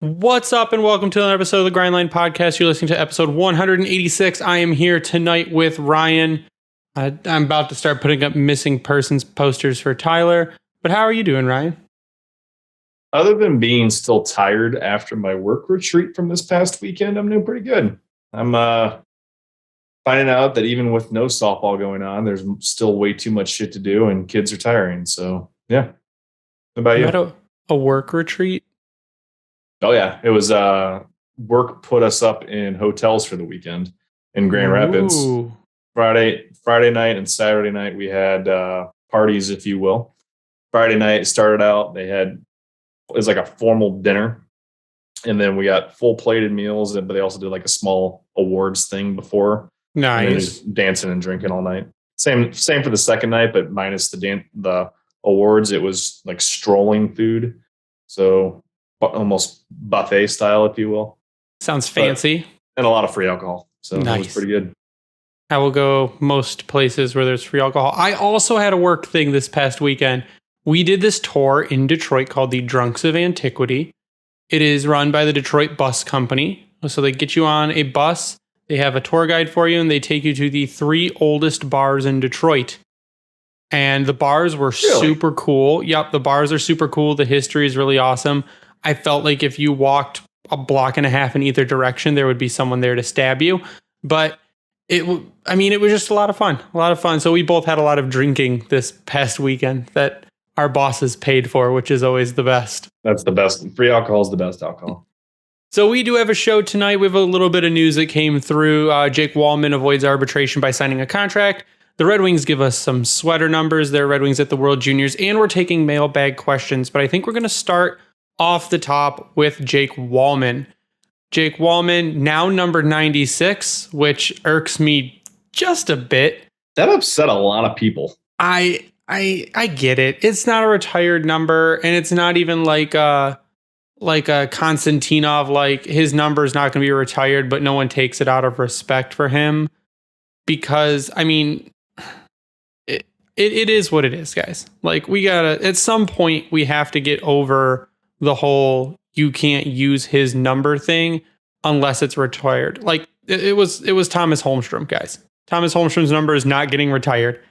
What's up, and welcome to another episode of the Grindline Podcast. You're listening to episode 186. I am here tonight with Ryan. I'm about to start putting up missing persons posters for Tyler. But how are you doing, Ryan? Other than being still tired after my work retreat from this past weekend, I'm doing pretty good. I'm finding out that even with no softball going on, there's still way too much shit to do, and kids are tiring. So, yeah. What about you? You had a work retreat? Oh, yeah. It was work put us up in hotels for the weekend in Grand Rapids. Friday night and Saturday night, we had parties, if you will. Friday night started out, it was like a formal dinner. And then we got full plated meals, but they also did like a small awards thing before. Nice. Dancing and drinking all night. Same for the second night, but minus the awards. It was like strolling food. So almost buffet style, if you will. Sounds fancy. And a lot of free alcohol. So nice. It was pretty good. I will go most places where there's free alcohol. I also had a work thing this past weekend. We did this tour in Detroit called the Drunks of Antiquity. It is run by the Detroit Bus Company. So they get you on a bus, they have a tour guide for you, and they take you to the 3 oldest bars in Detroit. And the bars were super cool. Yep, the bars are super cool. The history is really awesome. I felt like if you walked a block and a half in either direction, there would be someone there to stab you. But it was just a lot of fun. So we both had a lot of drinking this past weekend that our bosses paid for, which is always the best. That's the best. Free alcohol is the best alcohol. So we do have a show tonight. We have a little bit of news that came through. Jake Walman avoids arbitration by signing a contract. The Red Wings give us some sweater numbers. They're Red Wings at the World Juniors. And we're taking mailbag questions. But I think we're going to start off the top with Jake Walman. Jake Walman, now number 96, which irks me just a bit. That upset a lot of people. I get it. It's not a retired number, and it's not even like a Konstantinov, like his number is not going to be retired, but no one takes it out of respect for him. Because, it is what it is, guys. Like, we gotta, at some point, we have to get over the whole you can't use his number thing unless it's retired. Like, it was Thomas Holmstrom, guys. Thomas Holmstrom's number is not getting retired.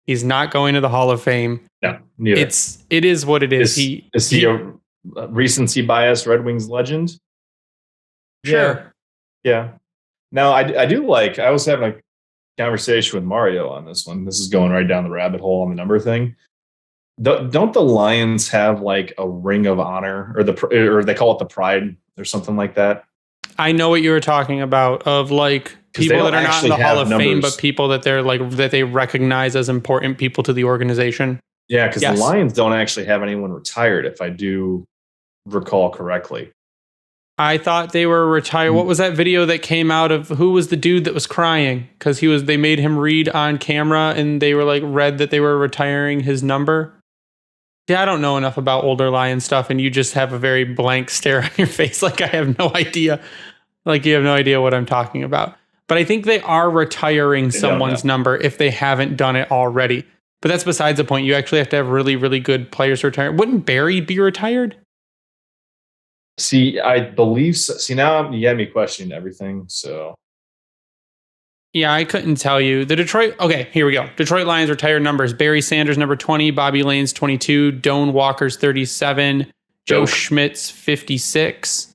He's not going to the Hall of Fame. No, neither. It is what it is. Is he a recency bias Red Wings legend? Sure. Yeah. Now, I was having a conversation with Mario on this one. This is going right down the rabbit hole on the number thing. Don't the Lions have like a ring of honor, or they call it the Pride or something like that? I know what you were talking about, of like people that are not in the Hall of Fame, but people that they're like that they recognize as important people to the organization. Yeah, because the Lions don't actually have anyone retired, if I do recall correctly. I thought they were retired. What was that video that came out of who was the dude that was crying? Because they made him read on camera, and they were like read that they were retiring his number. Yeah, I don't know enough about older Lion stuff, and you just have a very blank stare on your face, like I have no idea. Like you have no idea what I'm talking about. But I think they are retiring someone's number if they haven't done it already. But that's besides the point. You actually have to have really, really good players retire. Wouldn't Barry be retired? See, I believe so. See, now you have me questioning everything, so. Yeah, I couldn't tell you. Okay, here we go. Detroit Lions retired numbers. Barry Sanders, number 20. Bobby Lane's 22. Doan Walker's 37. Joe Schmidt's 56.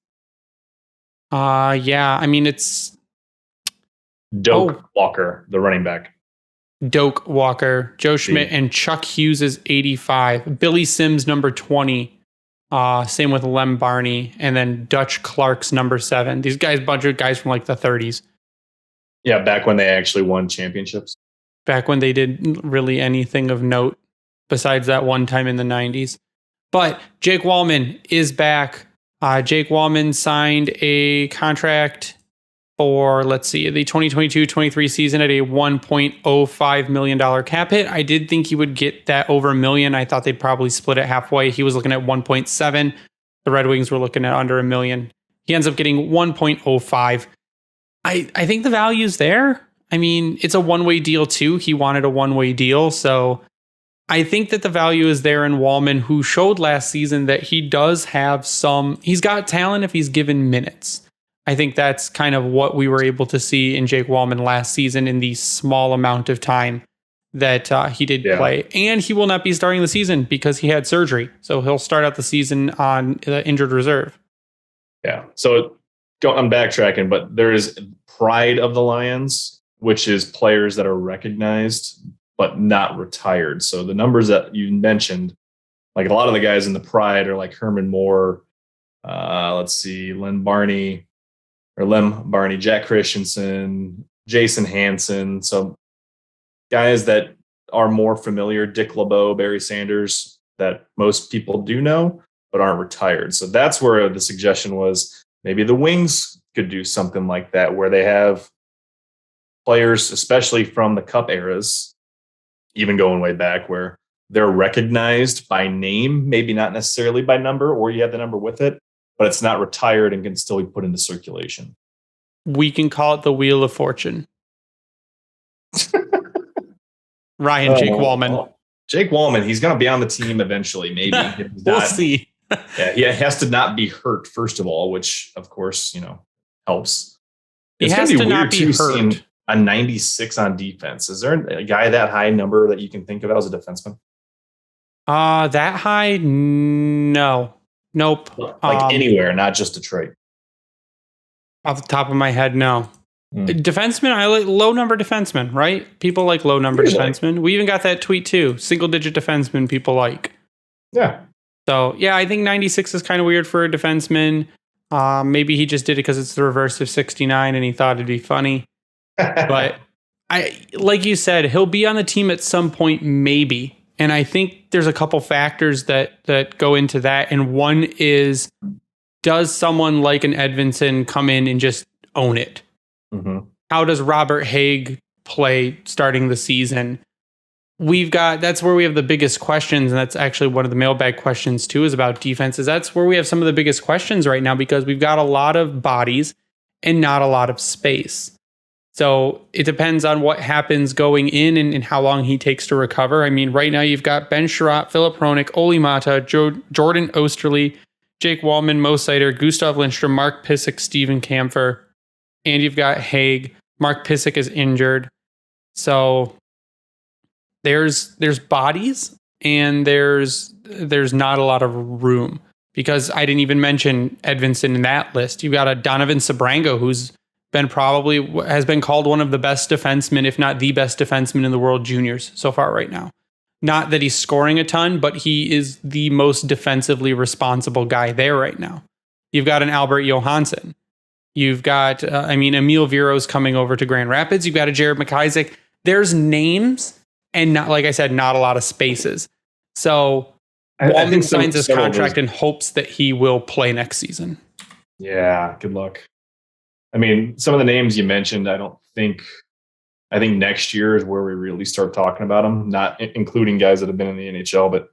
It's... Walker, the running back. Doak Walker, Joe Schmidt, and Chuck Hughes is 85. Billy Sims, number 20. Same with Lem Barney. And then Dutch Clark's number 7. These guys, bunch of guys from like the 30s. Yeah, back when they actually won championships. Back when they did really anything of note besides that one time in the 90s. But Jake Walman is back. Jake Walman signed a contract for, the 2022-23 season at a $1.05 million cap hit. I did think he would get that over $1 million. I thought they'd probably split it halfway. He was looking at 1.7. The Red Wings were looking at under $1 million. He ends up getting 1.05. I think the value's there. I mean, it's a one-way deal too. He wanted a one-way deal, so I think that the value is there in Walman, who showed last season that he does have he's got talent if he's given minutes. I think that's kind of what we were able to see in Jake Walman last season in the small amount of time that he did play. And he will not be starting the season because he had surgery. So he'll start out the season on the injured reserve. Yeah. So I'm backtracking, but there is pride of the Lions, which is players that are recognized but not retired. So the numbers that you mentioned, like a lot of the guys in the pride are like Herman Moore, Lem Barney, Jack Christensen, Jason Hansen. So guys that are more familiar, Dick LeBeau, Barry Sanders, that most people do know, but aren't retired. So that's where the suggestion was maybe the Wings could do something like that, where they have players, especially from the Cup eras, even going way back, where they're recognized by name, maybe not necessarily by number, or you have the number with it, but it's not retired and can still be put into circulation. We can call it the Wheel of Fortune. Jake Walman. Jake Walman, he's going to be on the team eventually, maybe. We'll see. Yeah, he has to not be hurt, first of all, which, of course, helps. It's going to be weird, too, seeing a 96 on defense. Is there a guy that high number that you can think of as a defenseman? That high? No. Nope. Like anywhere, not just Detroit. Off the top of my head, no. Defenseman, I like low number defenseman, right? People like low number defenseman. We even got that tweet too. Single digit defenseman people like. Yeah. So, yeah, I think 96 is kind of weird for a defenseman. Maybe he just did it because it's the reverse of 69 and he thought it'd be funny. But like you said, he'll be on the team at some point, maybe. And I think there's a couple factors that go into that. And one is, does someone like an Edvinsson come in and just own it? Mm-hmm. How does Robert Haig play starting the season? That's where we have the biggest questions. And that's actually one of the mailbag questions too, is about defenses. That's where we have some of the biggest questions right now, because we've got a lot of bodies and not a lot of space. So it depends on what happens going in and how long he takes to recover. I mean, right now you've got Ben Sherratt, Philip Hronik, Oli Mata, Jordan Osterley, Jake Walman, Mo Seider, Gustav Lindstrom, Mark Pysyk, Steven Kampfer, and you've got Haig. Mark Pysyk is injured. So there's bodies and there's not a lot of room, because I didn't even mention Edvinsson in that list. You've got a Donovan Sabrango, who's has been called one of the best defensemen, if not the best defenseman in the World Juniors so far right now. Not that he's scoring a ton, but he is the most defensively responsible guy there right now. You've got an Albert Johansson. You've got, Emil Viro's coming over to Grand Rapids. You've got a Jared McIsaac. There's names and, not, like I said, not a lot of spaces. So Walman signs his contract and hopes that he will play next season. Yeah, good luck. I mean, some of the names you mentioned, I think next year is where we really start talking about them, not including guys that have been in the NHL, but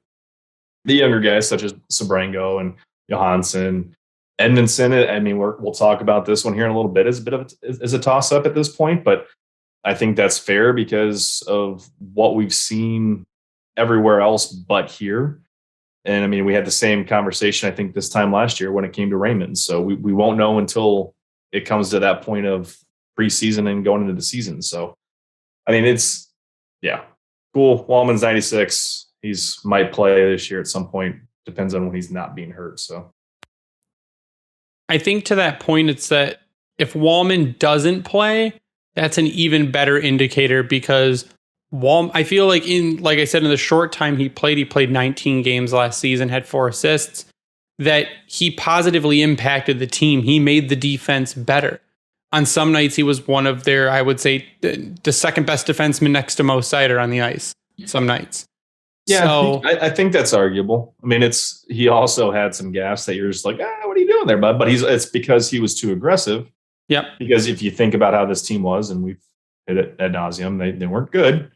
the younger guys such as Sabrango and Johansson, Edvinsson. I mean, we'll talk about this one here in a little bit as a toss up at this point, but I think that's fair because of what we've seen everywhere else but here. And I mean, we had the same conversation, I think, this time last year when it came to Raymond. So we won't know until it comes to that point of preseason and going into the season. So, I mean, it's, cool. Walman's 96. He's might play this year at some point. Depends on when he's not being hurt. So I think to that point, it's that if Walman doesn't play, that's an even better indicator, because I feel like like I said, in the short time he played 19 games last season, had 4 assists, that he positively impacted the team. He made the defense better. On some nights, he was one of their, I would say, the second best defenseman next to Mo Seider on the ice. Some nights. Yeah, so, I think that's arguable. I mean, he also had some gaffes that you're just like, what are you doing there, bud? But it's because he was too aggressive. Yep. Because if you think about how this team was, and we've hit it ad nauseum, they weren't good.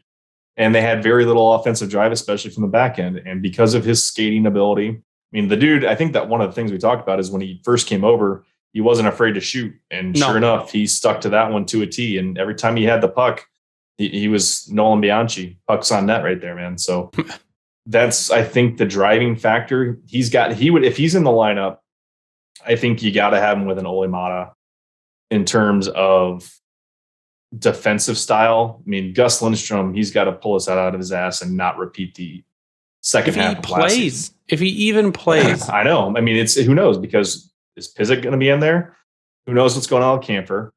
And they had very little offensive drive, especially from the back end. And because of his skating ability, I mean, the dude, I think that one of the things we talked about is when he first came over, he wasn't afraid to shoot. And sure enough, he stuck to that one to a T. And every time he had the puck, he was Nolan Bianchi. Puck's on net right there, man. So that's, I think, the driving factor. If he's in the lineup, I think you got to have him with an Ole Mata in terms of defensive style. I mean, Gus Lindstrom, he's got to pull us out of his ass and not repeat the second half of last season. If he even plays. I know. I mean, who knows? Because is Pizik going to be in there? Who knows what's going on with Camper?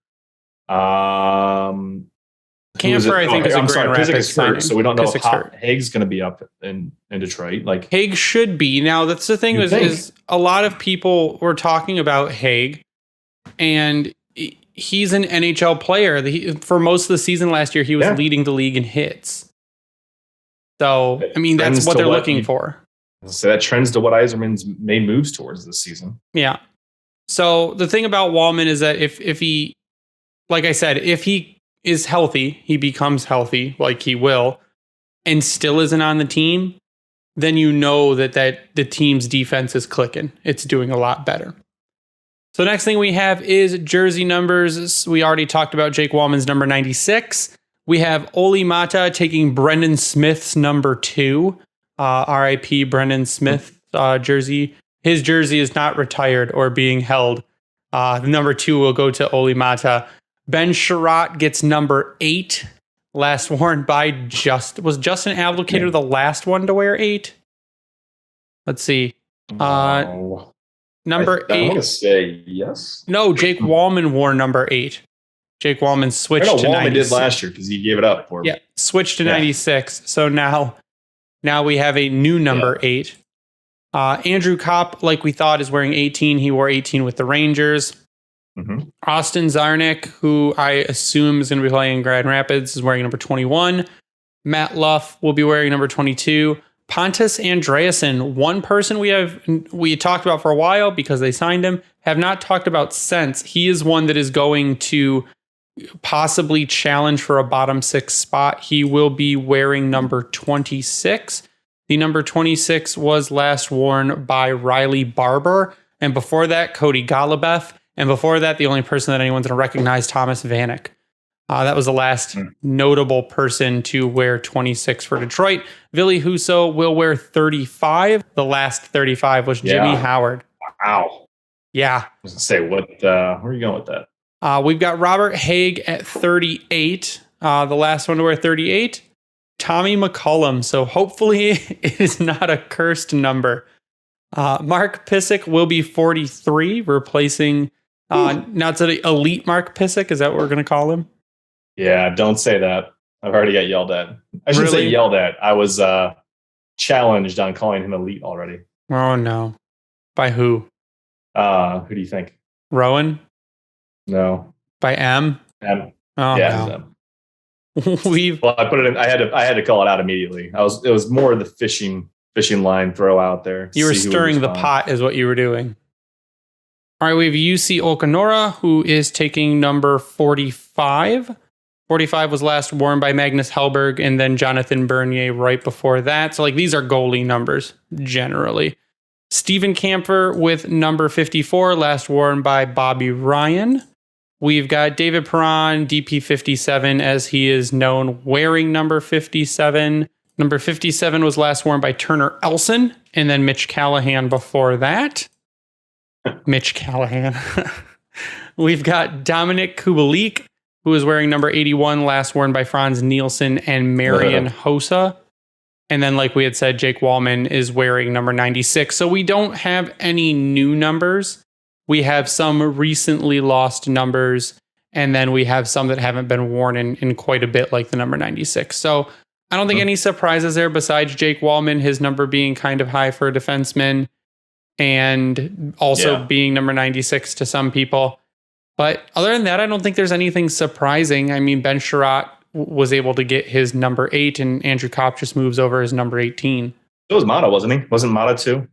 Camper, I think, is a Grand Rapids is hurt, so we don't know if hurt. Haig's going to be up in Detroit. Like Haig should be. Now, that's the thing is a lot of people were talking about Haig, and he's an NHL player. For most of the season last year, he was leading the league in hits. So, I mean, that's what they're looking for. So that trends to what Yzerman's made moves towards this season. Yeah. So the thing about Walman is that if he, like I said, if he is healthy, he becomes healthy, like he will, and still isn't on the team, then you know that the team's defense is clicking. It's doing a lot better. So next thing we have is jersey numbers. We already talked about Jake Walman's number 96. We have Ole Mata taking Brendan Smith's number 2. RIP Brendan Smith jersey. His jersey is not retired or being held. The number 2 will go to Ole Mata. Ben Sherratt gets number 8. Last worn by was Justin Abdelkader the last one to wear 8? Let's see. Number 8. I'm going to say yes. No, Jake Walman wore number 8. Jake Walman switched to 96. Walman did last year because he gave it up for me. Yeah, switched to 96. So now we have a new number 8. Andrew Copp, like we thought, is wearing 18. He wore 18 with the Rangers. Mm-hmm. Austin Zarnik, who I assume is going to be playing in Grand Rapids, is wearing number 21. Matt Luff will be wearing number 22. Pontus Andreasen, one person we talked about for a while because they signed him, have not talked about since. He is one that is going to possibly challenge for a bottom 6 spot. He will be wearing number 26. The number 26 was last worn by Riley Barber. And before that, Cody Golubeff. And before that, the only person that anyone's going to recognize, Thomas Vanek. That was the last notable person to wear 26 for Detroit. Ville Husso will wear 35. The last 35 was Jimmy Howard. Wow. Yeah. I was going to say, where are you going with that? We've got Robert Haig at 38. The last one to wear 38. Tommy McCullum. So hopefully it is not a cursed number. Mark Pysyk will be 43, replacing now it's an elite Mark Pysyk. Is that what we're going to call him? Yeah, don't say that. I've already got yelled at. I shouldn't say yelled at. I was challenged on calling him elite already. Oh, no. By who? Who do you think? Rowan? No. By M? M. Oh, yeah. no. Well, I put it in. I had to call it out immediately. It was more the fishing line throw out there. You were stirring the pot is what you were doing. All right, we have UC Okanora, who is taking number 45. 45 was last worn by Magnus Hellberg and then Jonathan Bernier right before that. So these are goalie numbers generally. Steven Camper with number 54, last worn by Bobby Ryan. We've got David Perron, DP 57, as he is known, wearing number 57. Number 57 was last worn by Turner Elson, and then Mitch Callahan before that. Mitch Callahan. We've got Dominic Kubalik, who is wearing number 81, last worn by Franz Nielsen and Marian Hossa. And then, like we had said, Jake Walman is wearing number 96. So we don't have any new numbers. We have some recently lost numbers, and then we have some that haven't been worn in quite a bit, like the number 96. So I don't think any surprises there besides Jake Walman, his number being kind of high for a defenseman, and also being number 96 to some people. But other than that, I don't think there's anything surprising. I mean, Ben Sherratt was able to get his number 8, and Andrew Copp just moves over his number 18. It was Mata, wasn't he? Wasn't Mata 2?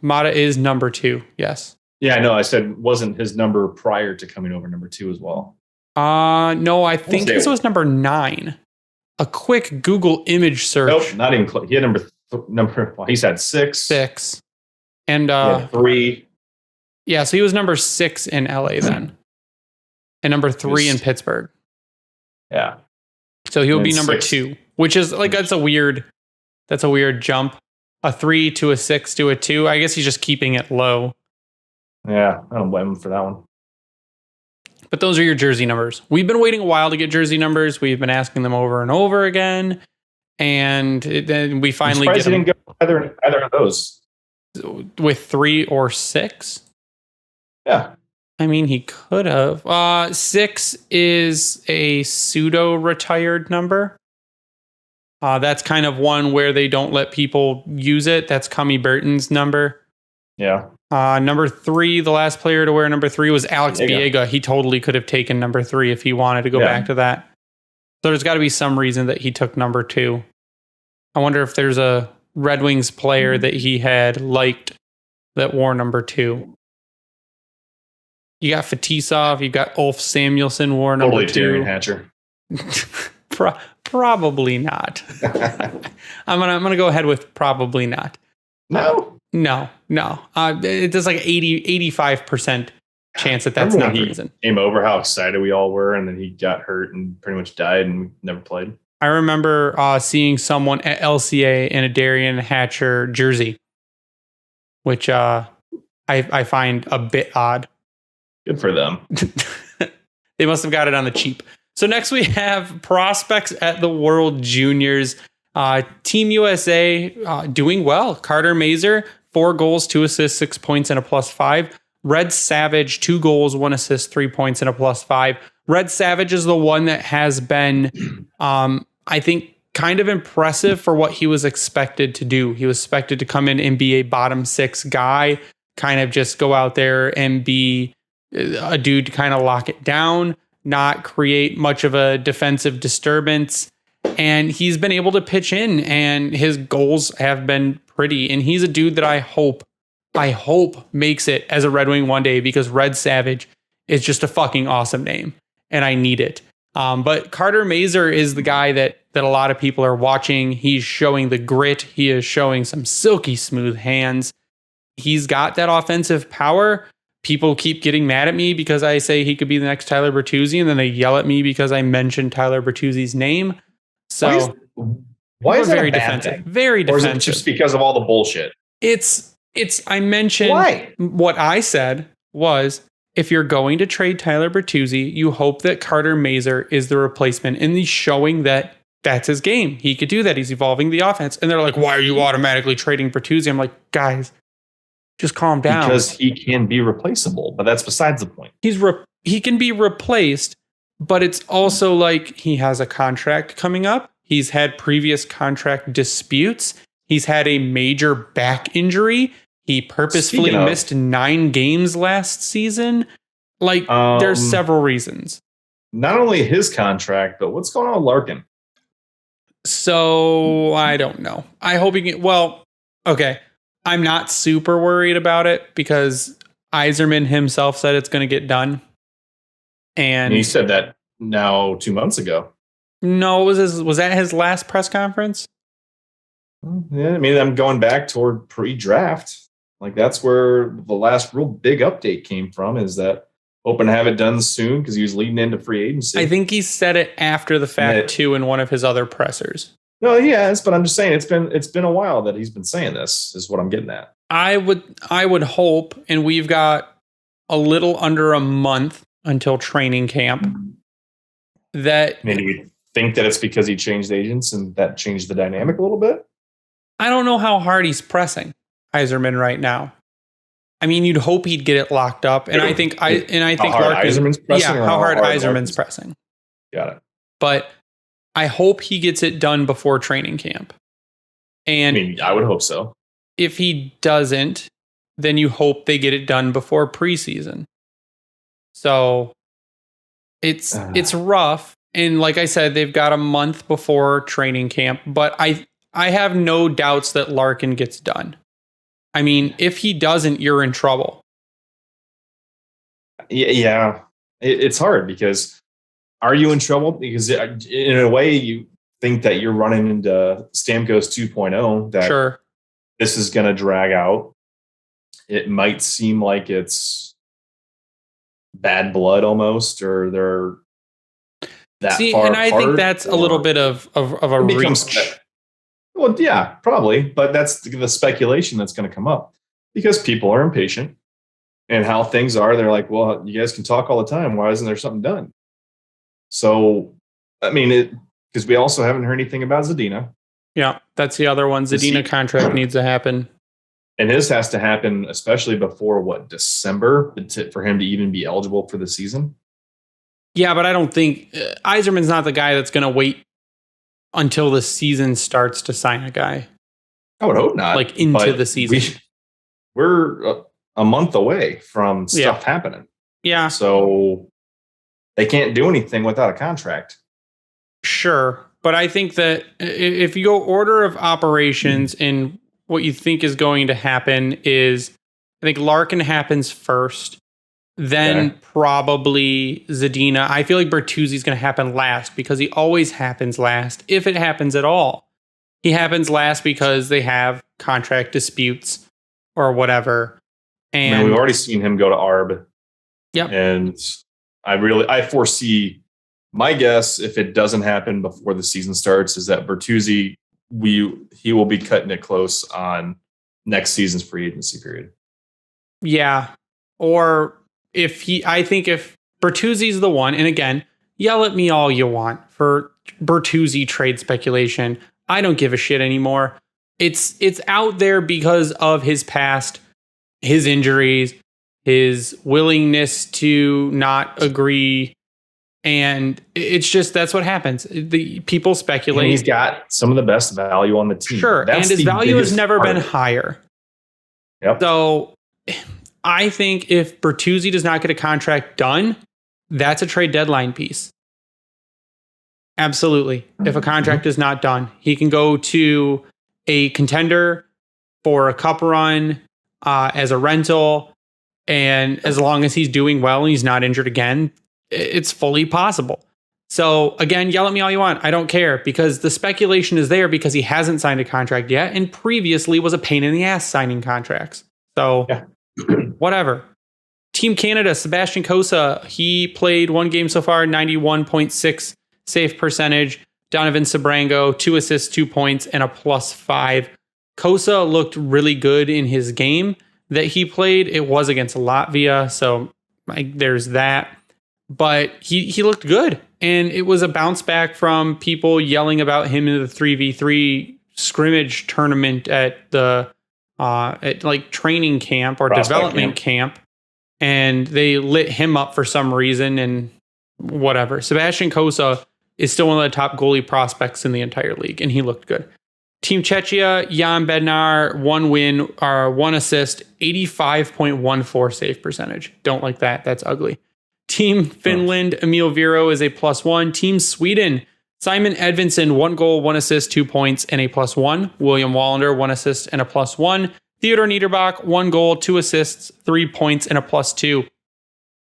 Mata is number 2, yes. Yeah, I know. I said wasn't his number prior to coming over number 2 as well. No, I think this was number 9. A quick Google image search. Nope, not even close. He had he's had 6. 6. And 3. Yeah, so he was number 6 in LA then. And number 3 in Pittsburgh. Yeah. So he'll be number 2, which is that's a weird That's a weird jump. A 3 to a 6 to a 2. I guess he's just keeping it low. Yeah, I don't blame him for that one. But those are your jersey numbers. We've been waiting a while to get jersey numbers. We've been asking them over and over again. And then we finally get them. Didn't go either of those. With 3 or 6? Yeah. I mean, he could have. 6 is a pseudo-retired number. That's kind of one where they don't let people use it. That's Cummy Burton's number. Yeah. Number 3, the last player to wear number 3 was Alex Biega. He totally could have taken number 3 if he wanted to go back to that. So there's got to be some reason that he took number 2. I wonder if there's a Red Wings player that he had liked that wore number 2. You got Fetisov, you got Ulf Samuelsson wore number 2. Totally Hatcher. Probably not. I'm gonna go ahead with probably not. No. There's like 85% chance that's not the reason. Came over how excited we all were, and then he got hurt and pretty much died and never played. I remember seeing someone at LCA in a Darian Hatcher jersey, which I find a bit odd. Good for them. They must have got it on the cheap. So next we have prospects at the World Juniors. Team USA doing well. Carter Mazur, 4 goals, 2 assists, 6 points, and a +5. Red Savage, 2 goals, 1 assist, 3 points, and a +5. Red Savage is the one that has been, I think, kind of impressive for what he was expected to do. He was expected to come in and be a bottom 6 guy, kind of just go out there and be a dude to kind of lock it down, not create much of a defensive disturbance. And he's been able to pitch in, and his goals have been pretty. And he's a dude that I hope makes it as a Red Wing one day, because Red Savage is just a fucking awesome name, and I need it. But Carter Mazur is the guy that a lot of people are watching. He's showing the grit. He is showing some silky smooth hands. He's got that offensive power. People keep getting mad at me because I say he could be the next Tyler Bertuzzi, and then they yell at me because I mentioned Tyler Bertuzzi's name. So why is that very a bad defensive? thing? Very defensive. Or is it just because of all the bullshit? I mentioned what I said was, if you're going to trade Tyler Bertuzzi, you hope that Carter Mazur is the replacement, and he's showing that that's his game. He could do that. He's evolving the offense. And they're like, why are you automatically trading Bertuzzi? I'm like, guys, just calm down. Because he can be replaceable, but that's besides the point. He can be replaced, but it's also like he has a contract coming up. He's had previous contract disputes. He's had a major back injury. He purposefully missed 9 games last season. Like, there's several reasons. Not only his contract, but what's going on with Larkin? So, I don't know. I hope he can. Well, okay. I'm not super worried about it because Yzerman himself said it's going to get done. And he said that now 2 months ago. No, was that his last press conference? Yeah, I mean, I'm going back toward pre-draft. Like, that's where the last real big update came from, is that hoping to have it done soon because he was leading into free agency. I think he said it after the fact, too, in one of his other pressers. No, he has, but I'm just saying it's been a while that he's been saying this, is what I'm getting at. I would hope, and we've got a little under a month until training camp, that maybe you think that it's because he changed agents and that changed the dynamic a little bit. I don't know how hard he's pressing Yzerman right now. I mean, you'd hope he'd get it locked up, and I think Yzerman's pressing. Yeah, how hard Yzerman's pressing. Got it. But I hope he gets it done before training camp. And I mean, I would hope so. If he doesn't, then you hope they get it done before preseason. So it's rough. And like I said, they've got a month before training camp, but I have no doubts that Larkin gets done. I mean, if he doesn't, you're in trouble. Yeah. It's hard because are you in trouble? Because in a way, you think that you're running into Stamkos 2.0, that sure, this is going to drag out. It might seem like it's bad blood almost, or they're that far and I apart, think that's a little bit of a reach. Well, yeah, probably. But that's the speculation that's going to come up because people are impatient and how things are. They're like, well, you guys can talk all the time. Why isn't there something done? So, I mean, because we also haven't heard anything about Zadina. Yeah, that's the other one. Zadina contract needs to happen. And his has to happen, especially before December, for him to even be eligible for the season. Yeah, but I don't think Yzerman's not the guy that's going to wait until the season starts to sign a guy. I would hope not. Like into the season. We're a month away from stuff happening. Yeah. So they can't do anything without a contract. Sure. But I think that if you go order of operations and what you think is going to happen is, I think Larkin happens first, then probably Zadina. I feel like Bertuzzi's going to happen last because he always happens last, if it happens at all. He happens last because they have contract disputes or whatever. And we've already seen him go to ARB. Yep. And I foresee, my guess, if it doesn't happen before the season starts, is that Bertuzzi, he will be cutting it close on next season's free agency period. Yeah. Or I think if Bertuzzi's the one, and again, yell at me all you want for Bertuzzi trade speculation. I don't give a shit anymore. It's out there because of his past, his injuries, his willingness to not agree. And it's just, that's what happens. The people speculate. And he's got some of the best value on the team. Sure. And his value has never been higher. Yep. So I think if Bertuzzi does not get a contract done, that's a trade deadline piece. Absolutely. If a contract is not done, he can go to a contender for a cup run as a rental. And as long as he's doing well and he's not injured again, it's fully possible. So again, yell at me all you want. I don't care because the speculation is there because he hasn't signed a contract yet and previously was a pain in the ass signing contracts. So whatever. Team Canada, Sebastian Cosa, he played one game so far, 91.6 save percentage. Donovan Sabrango, 2 assists, 2 points, and a +5. Cosa looked really good in his game that he played. It was against Latvia, so there's that. But he looked good, and it was a bounce back from people yelling about him in the 3v3 scrimmage tournament at the at like training camp or development camp, and they lit him up for some reason and whatever. Sebastian Cosa is still one of the top goalie prospects in the entire league, and he looked good. Team Czechia, Jan Bednar, 1 win, 1 assist, 85.14 save percentage. Don't like that. That's ugly. Team Finland, Emil Viro is a +1. Team Sweden, Simon Edvinsson, 1 goal, 1 assist, 2 points, and a +1. William Wallander, 1 assist and a +1. Theodor Niederbach, 1 goal, 2 assists, 3 points, and a +2.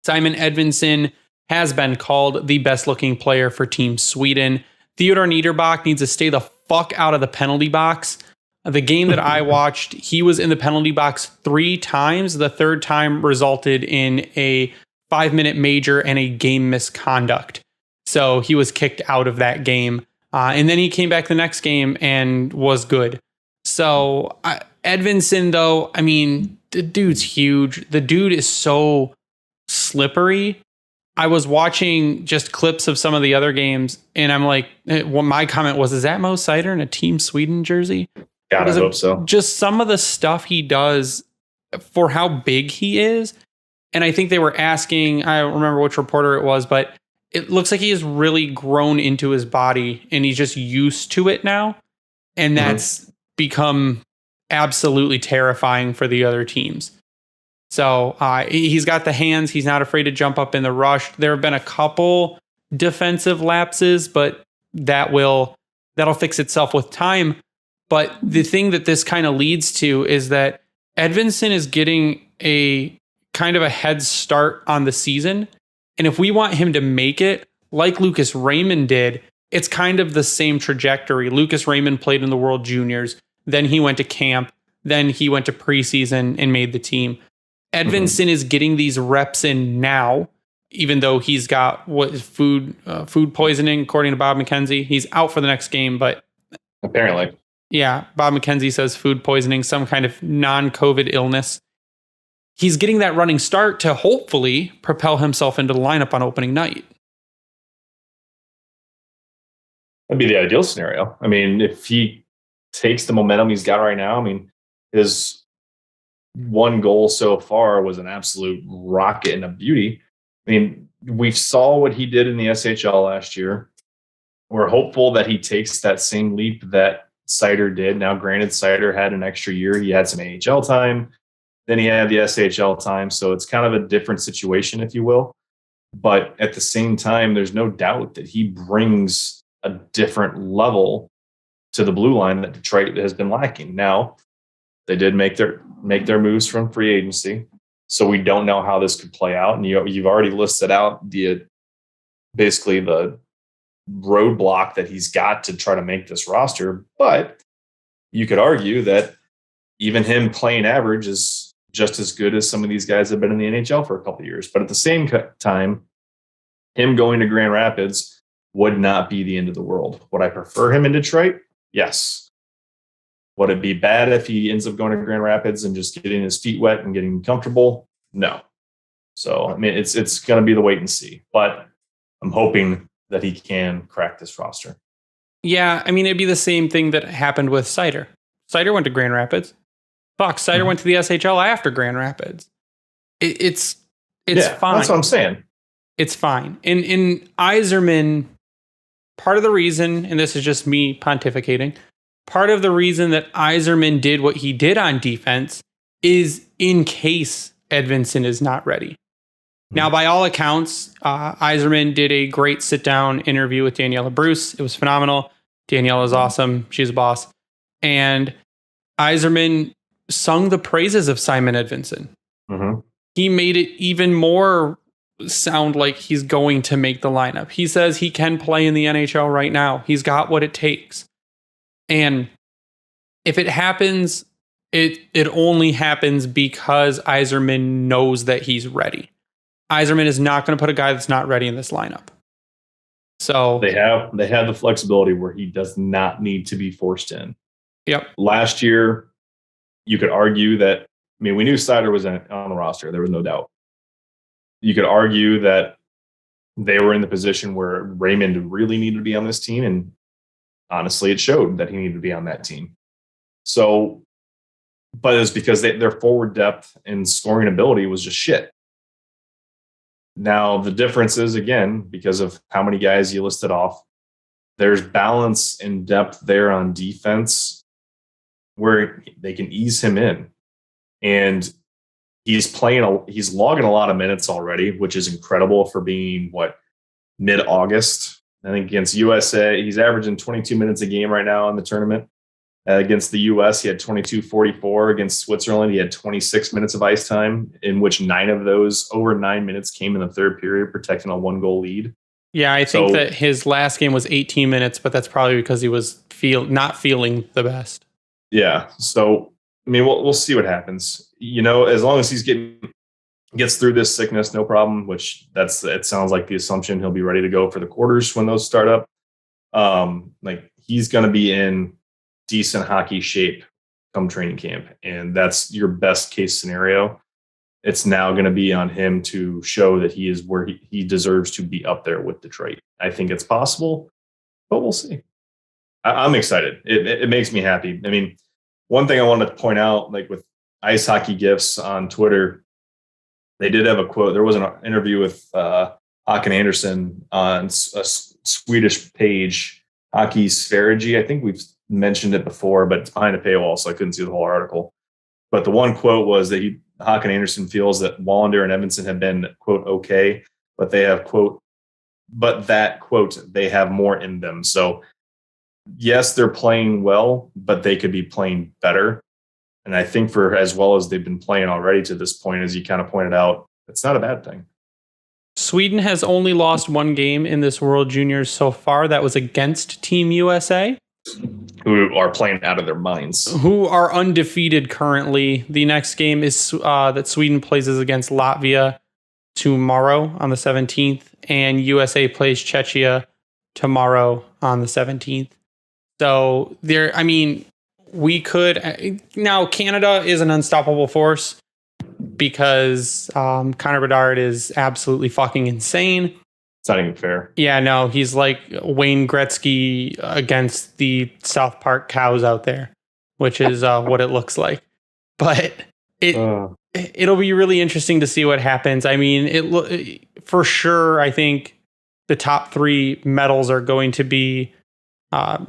Simon Edvinsson has been called the best looking player for Team Sweden. Theodor Niederbach needs to stay the fuck out of the penalty box. The game that I watched, he was in the penalty box 3 times. The third time resulted in a 5-minute major and a game misconduct. So he was kicked out of that game. And then he came back the next game and was good. So Edvinsson, though, I mean, the dude's huge. The dude is so slippery. I was watching just clips of some of the other games, and I'm like, well, my comment was, is that Mo Sider in a Team Sweden jersey? God, I hope so. Just some of the stuff he does for how big he is. And I think they were asking, I don't remember which reporter it was, but it looks like he has really grown into his body and he's just used to it now. And that's become absolutely terrifying for the other teams. So he's got the hands. He's not afraid to jump up in the rush. There have been a couple defensive lapses, but that'll fix itself with time. But the thing that this kind of leads to is that Edvinsson is getting a kind of a head start on the season. And if we want him to make it like Lucas Raymond did, it's kind of the same trajectory. Lucas Raymond played in the World Juniors. Then he went to camp. Then he went to preseason and made the team. Edvinsson is getting these reps in now, even though he's got food poisoning, according to Bob McKenzie. He's out for the next game, but apparently Yeah, Bob McKenzie says food poisoning, some kind of non-COVID illness. He's getting that running start to hopefully propel himself into the lineup on opening night. That'd be the ideal scenario. I mean, if he takes the momentum he's got right now, I mean, his one goal so far was an absolute rocket and a beauty. I mean, we saw what he did in the SHL last year. We're hopeful that he takes that same leap that Sider did. Now, granted, Sider had an extra year. He had some AHL time. Then he had the SHL time. So it's kind of a different situation, if you will. But at the same time, there's no doubt that he brings a different level to the blue line that Detroit has been lacking. Now, they did make their moves from free agency. So we don't know how this could play out. And you've already listed out basically the roadblock that he's got to try to make this roster. But you could argue that even him playing average is just as good as some of these guys have been in the NHL for a couple of years. But at the same time, him going to Grand Rapids would not be the end of the world. Would I prefer him in Detroit? Yes. Would it be bad if he ends up going to Grand Rapids and just getting his feet wet and getting comfortable? No. So, I mean, it's going to be the wait and see. But I'm hoping that he can crack this roster. Yeah, I mean, it'd be the same thing that happened with Sider. Sider went to Grand Rapids. Sider went to the SHL after Grand Rapids. It's fine. That's what I'm saying. It's fine. In Yzerman, part of the reason, and this is just me pontificating, part of the reason that Yzerman did what he did on defense is in case Edvinsson is not ready. Now, by all accounts, Yzerman did a great sit-down interview with Daniela Bruce. It was phenomenal. Daniela is awesome. She's a boss. And Yzerman sung the praises of Simon Edvinsson. Mm-hmm. He made it even more sound like he's going to make the lineup. He says he can play in the NHL right now. He's got what it takes. And if it happens, it only happens because Yzerman knows that he's ready. Yzerman is not going to put a guy that's not ready in this lineup. So they have the flexibility where he does not need to be forced in. Yep. Last year, you could argue that, I mean, we knew Sider was on the roster. There was no doubt. You could argue that they were in the position where Raymond really needed to be on this team. And honestly, it showed that he needed to be on that team. So, but it's because their forward depth and scoring ability was just shit. Now, the difference is, again, because of how many guys you listed off, there's balance and depth there on defense where they can ease him in. And he's logging a lot of minutes already, which is incredible for being, mid-August. I think against USA, he's averaging 22 minutes a game right now in the tournament. Against the US, he had 22:44. Against Switzerland, he had 26 minutes of ice time, in which 9 of those, over 9 minutes, came in the third period, protecting a 1-goal lead. Yeah, I think that his last game was 18 minutes, but that's probably because he was not feeling the best. Yeah, so, I mean, we'll see what happens. As long as gets through this sickness, no problem, which it sounds like the assumption he'll be ready to go for the quarters when those start up. He's going to be in decent hockey shape come training camp. And that's your best case scenario. It's now going to be on him to show that he is where he deserves to be up there with Detroit. I think it's possible, but we'll see. I'm excited. It makes me happy. I mean, one thing I wanted to point out, with Ice Hockey Gifts on Twitter, they did have a quote. There was an interview with Håkan Andersson on a Swedish page, Hockey Sverige. I think we've mentioned it before, but it's behind a paywall, so I couldn't see the whole article. But the one quote was that Håkan Andersson feels that Wallander and Edvinsson have been, quote, okay, but they have, quote, they have more in them. So, yes, they're playing well, but they could be playing better. And I think for as well as they've been playing already to this point, as you kind of pointed out, it's not a bad thing. Sweden has only lost one game in this World Juniors so far. That was against Team USA, who are playing out of their minds, who are undefeated currently. The next game is that Sweden plays is against Latvia tomorrow on the 17th, and USA plays Czechia tomorrow on the 17th. So we could now Canada is an unstoppable force because Connor Bedard is absolutely fucking insane. It's not even fair. Yeah, no, he's like Wayne Gretzky against the South Park cows out there, which is what it looks like. But it'll be really interesting to see what happens. I mean, for sure, I think the top 3 medals are going to be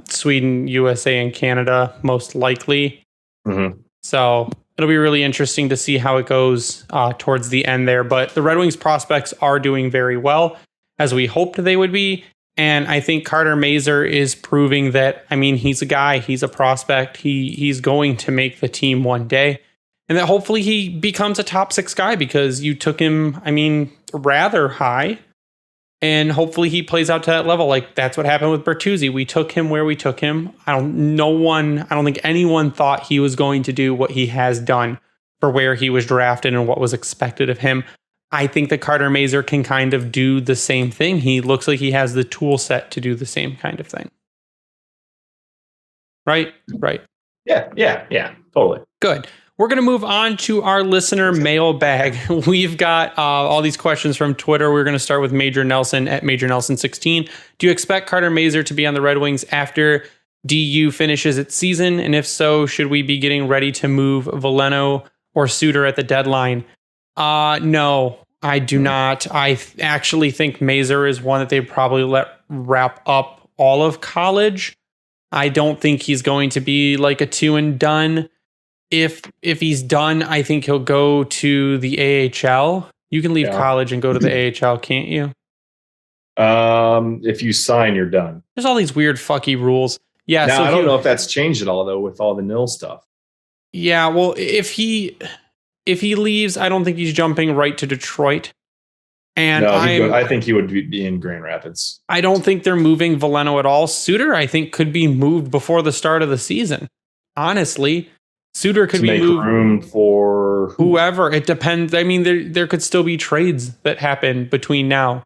Sweden, USA, and Canada, most likely. Mm-hmm. So it'll be really interesting to see how it goes towards the end there. But the Red Wings prospects are doing very well, as we hoped they would be. And I think Carter Mazur is proving that, I mean, he's a guy, he's a prospect. He's going to make the team one day. And that hopefully he becomes a top 6 guy because you took him, I mean, rather high. And hopefully he plays out to that level. Like that's what happened with Bertuzzi. We took him where we took him. I don't think anyone thought he was going to do what he has done for where he was drafted and what was expected of him. I think that Carter Mazur can kind of do the same thing. He looks like he has the tool set to do the same kind of thing. Right? Yeah, totally. Good. We're going to move on to our listener mailbag. We've got all these questions from Twitter. We're going to start with Major Nelson at Major Nelson 16. Do you expect Carter Mazur to be on the Red Wings after DU finishes its season? And if so, should we be getting ready to move Veleno or Suter at the deadline? No, I do not. I actually think Mazur is one that they probably let wrap up all of college. I don't think he's going to be like a 2 and done. If he's done, I think he'll go to the AHL. You can leave college and go to the AHL, can't you? If you sign, you're done. There's all these weird fucky rules. Yeah. Now, I don't know if that's changed at all though with all the nil stuff. Yeah. Well, if he leaves, I don't think he's jumping right to Detroit. And no, I think he would be in Grand Rapids. I don't think they're moving Veleno at all. Suter, I think, could be moved before the start of the season. Honestly. Suter could be moved. Room for whoever. It depends. I mean, there could still be trades that happen between now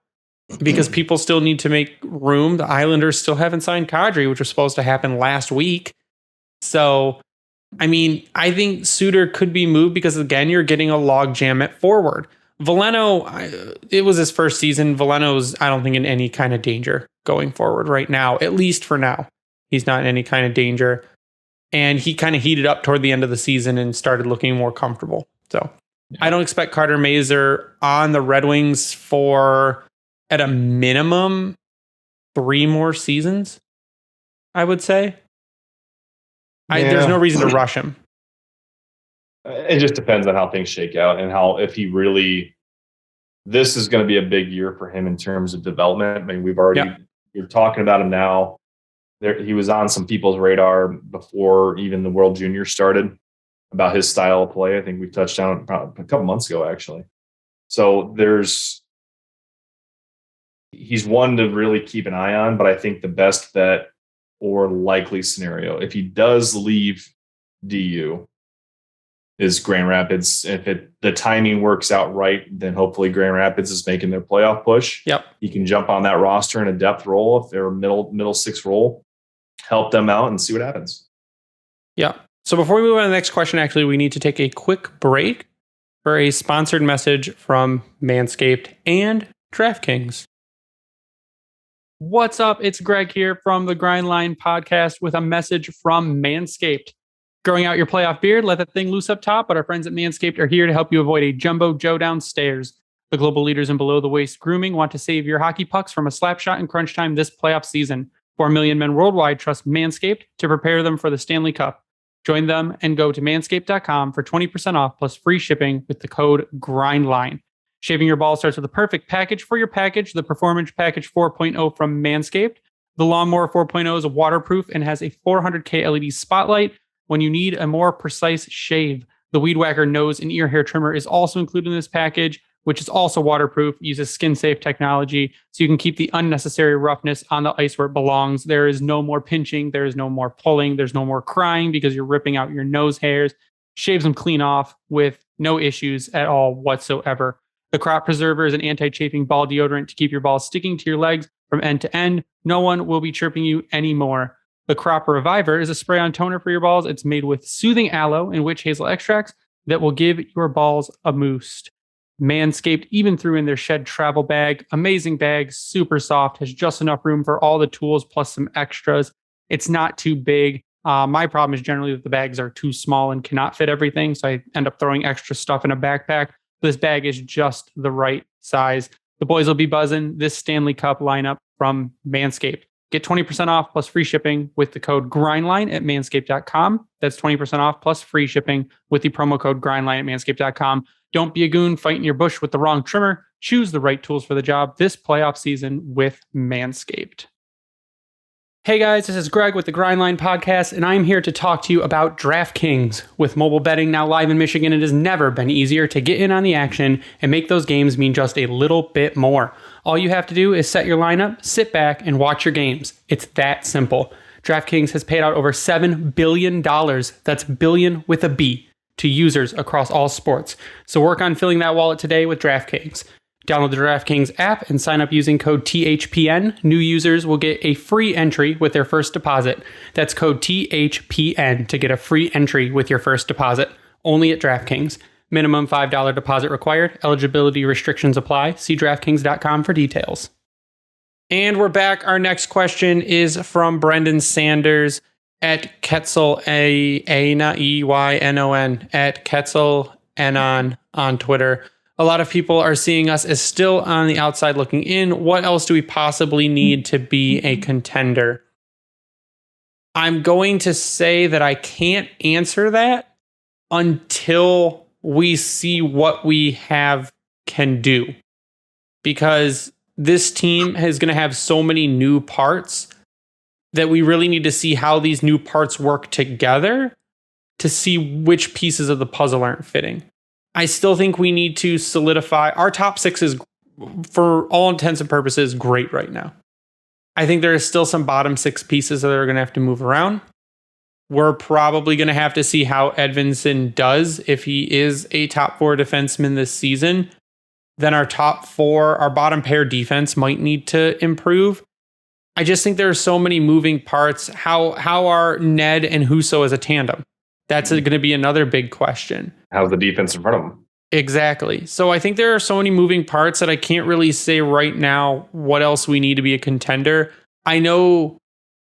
because people still need to make room. The Islanders still haven't signed Kadri, which was supposed to happen last week. So, I mean, I think Suter could be moved because, again, you're getting a logjam at forward. Veleno, it was his first season. Veleno's, I don't think, in any kind of danger going forward right now, at least for now. He's not in any kind of danger. And he kind of heated up toward the end of the season and started looking more comfortable. So I don't expect Carter Mazur on the Red Wings for, at a minimum, 3 more seasons, I would say. There's no reason to rush him. It just depends on how things shake out and if he really, this is going to be a big year for him in terms of development. I mean, you're talking about him now. He was on some people's radar before even the World Junior started about his style of play. I think we touched on it a couple months ago, actually. So he's one to really keep an eye on, but I think the best bet or likely scenario, if he does leave DU, is Grand Rapids. If the timing works out right, then hopefully Grand Rapids is making their playoff push. Yep. He can jump on that roster in a depth role if they're a middle 6 role. Help them out and see what happens. Yeah. So before we move on to the next question, actually, we need to take a quick break for a sponsored message from Manscaped and DraftKings. What's up? It's Greg here from the Grindline podcast with a message from Manscaped. Growing out your playoff beard, let that thing loose up top, but our friends at Manscaped are here to help you avoid a jumbo Joe downstairs. The global leaders in below-the-waist grooming want to save your hockey pucks from a slap shot in crunch time this playoff season. 4 million men worldwide trust Manscaped to prepare them for the Stanley Cup. Join them and go to manscaped.com for 20% off plus free shipping with the code GRINDLINE. Shaving your balls starts with the perfect package for your package, the Performance Package 4.0 from Manscaped. The Lawnmower 4.0 is waterproof and has a 400K LED spotlight when you need a more precise shave. The Weed Whacker nose and ear hair trimmer is also included in this package, which is also waterproof, uses skin-safe technology, so you can keep the unnecessary roughness on the ice where it belongs. There is no more pinching. There is no more pulling. There's no more crying because you're ripping out your nose hairs. Shaves them clean off with no issues at all whatsoever. The Crop Preserver is an anti-chafing ball deodorant to keep your balls sticking to your legs from end to end. No one will be chirping you anymore. The Crop Reviver is a spray-on toner for your balls. It's made with soothing aloe and witch hazel extracts that will give your balls a boost. Manscaped even threw in their Shed travel bag. Amazing bag, super soft, has just enough room for all the tools plus some extras. It's not too big. My problem is generally that the bags are too small and cannot fit everything, so I end up throwing extra stuff in a backpack. This bag is just the right size. The boys will be buzzing this Stanley Cup lineup from Manscaped. Get 20% off plus free shipping with the code GRINDLINE at manscaped.com. That's 20% off plus free shipping with the promo code GRINDLINE at manscaped.com. Don't be a goon fighting your bush with the wrong trimmer. Choose the right tools for the job this playoff season with Manscaped. Hey guys, this is Greg with the Grindline Podcast, and I'm here to talk to you about DraftKings. With mobile betting now live in Michigan, it has never been easier to get in on the action and make those games mean just a little bit more. All you have to do is set your lineup, sit back, and watch your games. It's that simple. DraftKings has paid out over $7 billion, that's billion with a B, to users across all sports. So work on filling that wallet today with DraftKings. Download the DraftKings app and sign up using code THPN. New users will get a free entry with their first deposit. That's code THPN to get a free entry with your first deposit. Only at DraftKings. Minimum $5 deposit required. Eligibility restrictions apply. See DraftKings.com for details. And we're back. Our next question is from Brendan Sanders at Ketzel, A not EYNON, at Ketzel Enon on Twitter. A lot of people are seeing us as still on the outside looking in. What else do we possibly need to be a contender? I'm going to say that I can't answer that until we see what we have can do. Because this team is going to have so many new parts that we really need to see how these new parts work together to see which pieces of the puzzle aren't fitting. I still think we need to solidify. Our top six is, for all intents and purposes, great right now. I think there is still some bottom six pieces that are going to have to move around. We're probably going to have to see how Edvinsson does if he is a top four defenseman this season. Then our top four, our bottom pair defense might need to improve. I just think there are so many moving parts. How are Ned and Husso as a tandem? That's going to be another big question. How's the defense in front of them? Exactly. So I think there are so many moving parts that I can't really say right now what else we need to be a contender. I know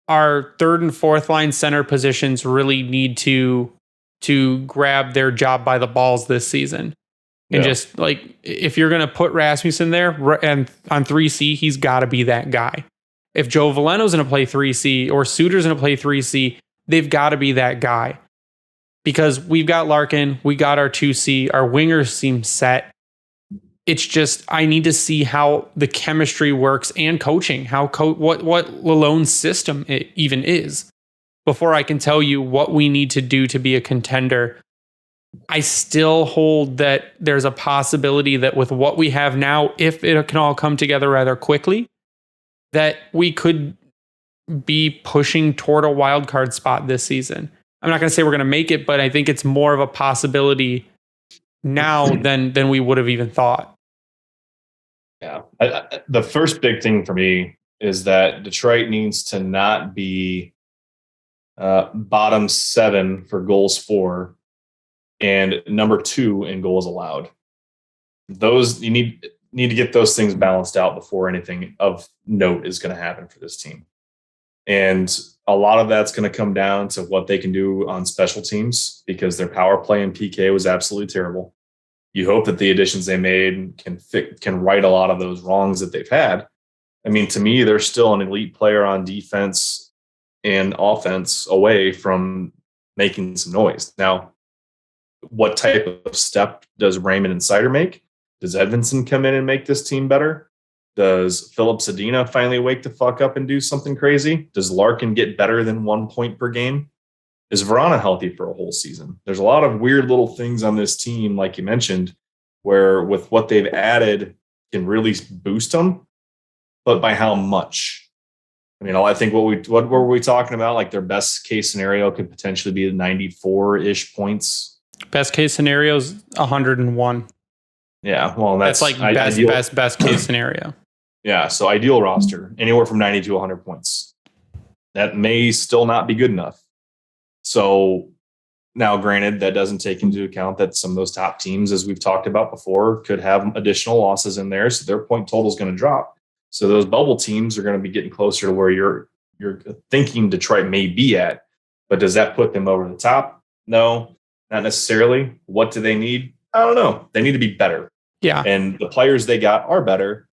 our third and fourth line center positions really need to grab their job by the balls this season. And just like, if you're going to put Rasmussen there and on 3C, he's got to be that guy. If Joe Veleno's going to play 3C or Suter's going to play 3C, they've got to be that guy. Because we've got Larkin, we got our 2C, our wingers seem set. It's just, I need to see how the chemistry works and coaching, what Lalonde's system it even is, before I can tell you what we need to do to be a contender. I still hold that there's a possibility that with what we have now, if it can all come together rather quickly, that we could be pushing toward a wild card spot this season. I'm not going to say we're going to make it, but I think it's more of a possibility now than we would have even thought. Yeah. The first big thing for me is that Detroit needs to not be bottom 7 for goals for and number 2 in goals allowed. Those you need to get those things balanced out before anything of note is going to happen for this team. And a lot of that's going to come down to what they can do on special teams, because their power play and PK was absolutely terrible. You hope that the additions they made can right a lot of those wrongs that they've had. I mean, to me, they're still an elite player on defense and offense away from making some noise. Now, what type of step does Raymond and Seider make? Does Edvinsson come in and make this team better? Does Philip Zadina finally wake the fuck up and do something crazy? Does Larkin get better than 1 point per game? Is Verona healthy for a whole season? There's a lot of weird little things on this team, like you mentioned, where with what they've added can really boost them, but by how much? I mean, I think what were we talking about? Like their best case scenario could potentially be 94-ish points. Best case scenario is 101. Yeah, well, that's like best case scenario. Yeah, so ideal roster, anywhere from 90 to 100 points. that may still not be good enough. So now, granted, that doesn't take into account that some of those top teams, as we've talked about before, could have additional losses in there. So their point total is going to drop. So those bubble teams are going to be getting closer to where you're thinking Detroit may be at. But does that put them over the top? No, not necessarily. What do they need? I don't know. They need to be better. Yeah. And the players they got are better.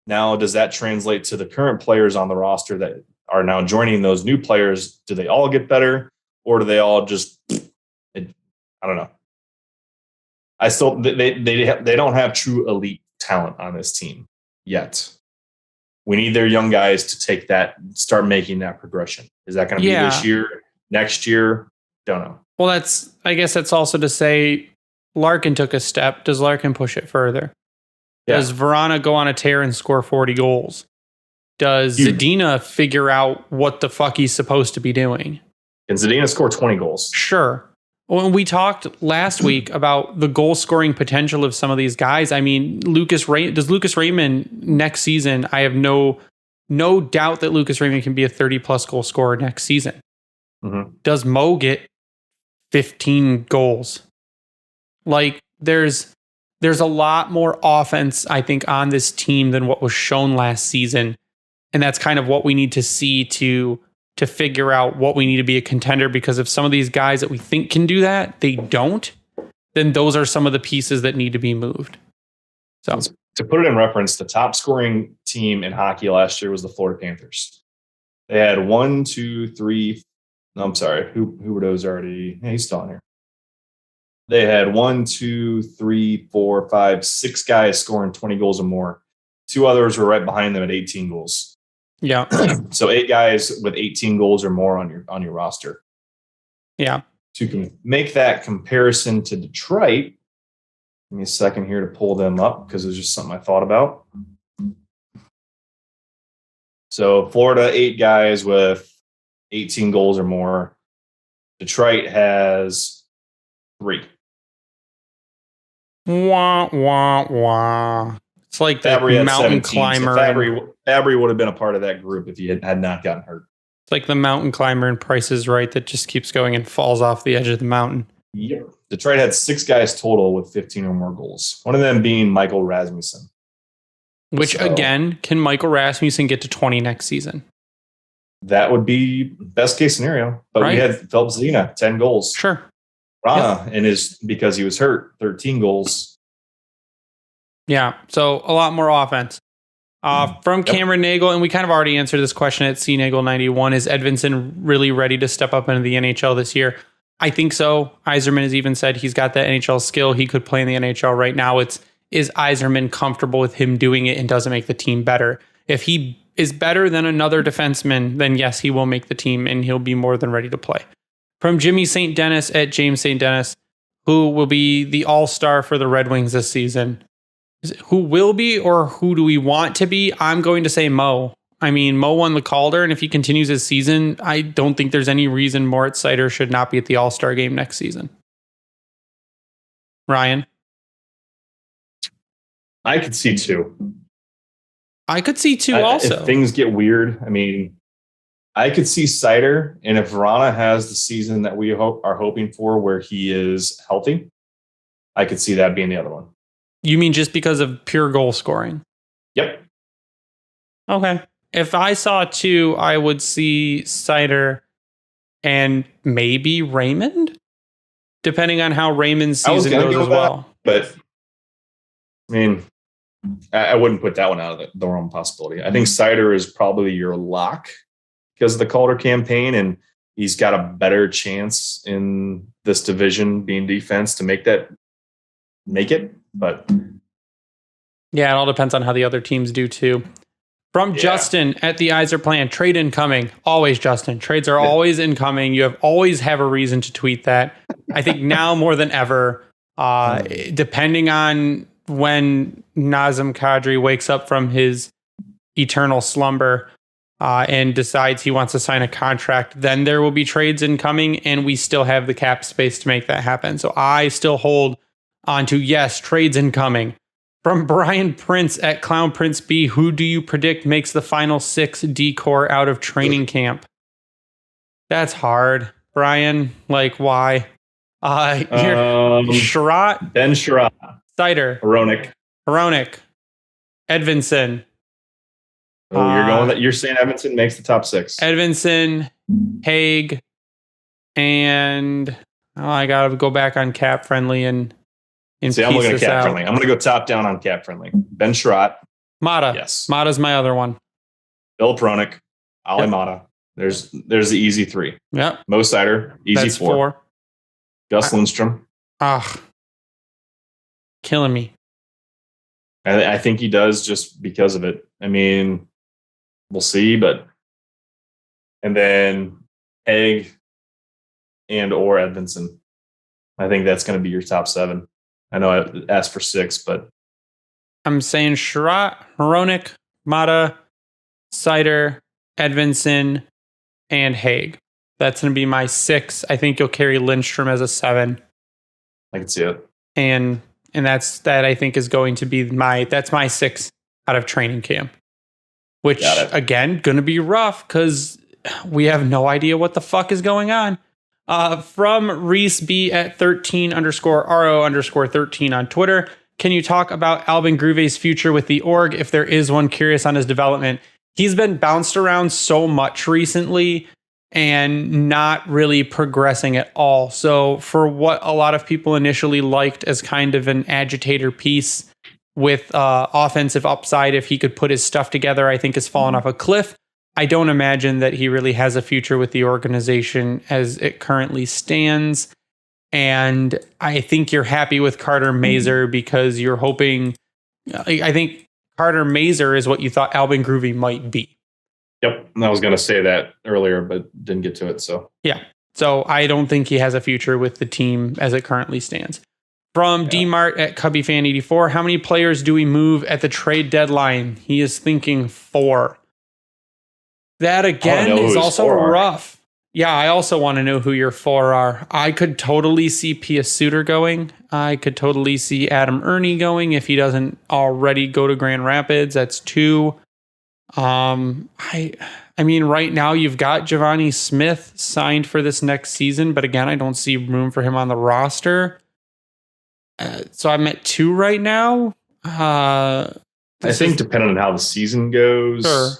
Now, does that translate to the current players on the roster that are now joining those new players? Do they all get better, or do they all just? I don't know. I still they don't have true elite talent on this team yet. We need their young guys to take that, start making that progression. Is that going to be this year, next year? Don't know. Well, I guess that's also to say Larkin took a step. Does Larkin push it further? Yeah. Does Vrana go on a tear and score 40 goals? Does Zadina figure out what the fuck he's supposed to be doing? Can Zadina score 20 goals? Sure. When we talked last week about the goal scoring potential of some of these guys, I mean, Lucas Raymond next season, I have no doubt that Lucas Raymond can be a 30-plus goal scorer next season. Mm-hmm. Does Mo get 15 goals? Like, there's a lot more offense, I think, on this team than what was shown last season. And that's kind of what we need to see to figure out what we need to be a contender, because if some of these guys that we think can do that, they don't, then those are some of the pieces that need to be moved. So to put it in reference, the top scoring team in hockey last year was the Florida Panthers. They had who were those already? Yeah, he's still on here. They had 6 guys scoring 20 goals or more. 2 others were right behind them at 18 goals. Yeah. So 8 guys with 18 goals or more on your roster. Yeah. To make that comparison to Detroit, give me a second here to pull them up because it's just something I thought about. So Florida, 8 guys with 18 goals or more. Detroit has 3. Wah, wah, wah. It's like the mountain climber. So Fabry would have been a part of that group if he had not gotten hurt. It's like the mountain climber in Price is Right that just keeps going and falls off the edge of the mountain. Yep. Detroit had 6 guys total with 15 or more goals. One of them being Michael Rasmussen. Again, can Michael Rasmussen get to 20 next season? That would be best case scenario. But we had Philip Zadina, 10 goals. Sure. Rana, and because he was hurt, 13 goals. Yeah, so a lot more offense. From Cameron Nagel, and we kind of already answered this question at CNagel91, is Edvinsson really ready to step up into the NHL this year? I think so. Yzerman has even said he's got that NHL skill. He could play in the NHL right now. Is Yzerman comfortable with him doing it and doesn't make the team better? If he is better than another defenseman, then yes, he will make the team and he'll be more than ready to play. From Jimmy St. Dennis at James St. Dennis, who will be the all-star for the Red Wings this season? Who will be, or who do we want to be? I'm going to say Mo. I mean, Mo won the Calder, and if he continues his season, I don't think there's any reason Moritz Seider should not be at the All-Star game next season. Ryan? I could see 2. I could see 2 also. If things get weird, I mean, I could see Seider, and if Vrana has the season that we are hoping for where he is healthy, I could see that being the other one. You mean just because of pure goal scoring? Yep. Okay. If I saw 2, I would see Seider and maybe Raymond, depending on how Raymond's season goes as well. But, I mean, I wouldn't put that one out of the realm of possibility. I think Seider is probably your lock because of the Calder campaign, and he's got a better chance in this division being defense to make it. But yeah, it all depends on how the other teams do too. From Justin at the Eyes Are Plan, trade incoming. Always, Justin. Trades are always incoming. You always have a reason to tweet that. I think now more than ever, depending on when Nazem Kadri wakes up from his eternal slumber and decides he wants to sign a contract, then there will be trades incoming, and we still have the cap space to make that happen. So I still hold on to, yes, trades incoming. From Brian Prince at Clown Prince B, who do you predict makes the final 6 D-Corps out of training camp? That's hard, Brian. Like, why? Sherratt, Ben Sherratt, Sider, Hronik, Edvinson. Oh, you're going that you're saying Edvinson makes the top 6. Edvinson, Haig, and I gotta go back on cap friendly and see. I'm looking at cap friendly. I'm gonna go top down on cap friendly. Ben Sherratt, Mata. Yes, Mata's my other one. Philip Hronik, Ali Mata. There's the easy 3. Yep. Mo Sider, easy That's 4. Gus Lindstrom. Killing me. I think he does just because of it. I mean, we'll see, and then Haig and or Edvinson. I think that's going to be your top 7. I know I asked for 6, but I'm saying Sherratt, Hronik, Mata, Sider, Edvinson, and Haig. That's going to be my 6. I think you'll carry Lindstrom as a 7. I can see it. And that I think is going to be my 6 out of training camp. Which again, going to be rough because we have no idea what the fuck is going on. From Reese B at 13_RO_13 on Twitter. Can you talk about Albin Gruve's future with the org? If there is one, curious on his development. He's been bounced around so much recently and not really progressing at all. So for what a lot of people initially liked as kind of an agitator piece with offensive upside, if he could put his stuff together, I think has fallen off a cliff. I don't imagine that he really has a future with the organization as it currently stands. And I think you're happy with Carter Mazur because you're hoping, I think Carter Mazur is what you thought Albin Groovy might be. Yep. I was going to say that earlier, but didn't get to it. So yeah. So I don't think he has a future with the team as it currently stands. From D-Mart at CubbyFan84, how many players do we move at the trade deadline? He is thinking 4. That again is also rough. Yeah, I also want to know who your 4 are. I could totally see Pia Suter going. I could totally see Adam Ernie going if he doesn't already go to Grand Rapids. That's 2. I mean, right now you've got Giovanni Smith signed for this next season, but again, I don't see room for him on the roster. So I'm at 2 right now. I think depending on how the season goes, sure.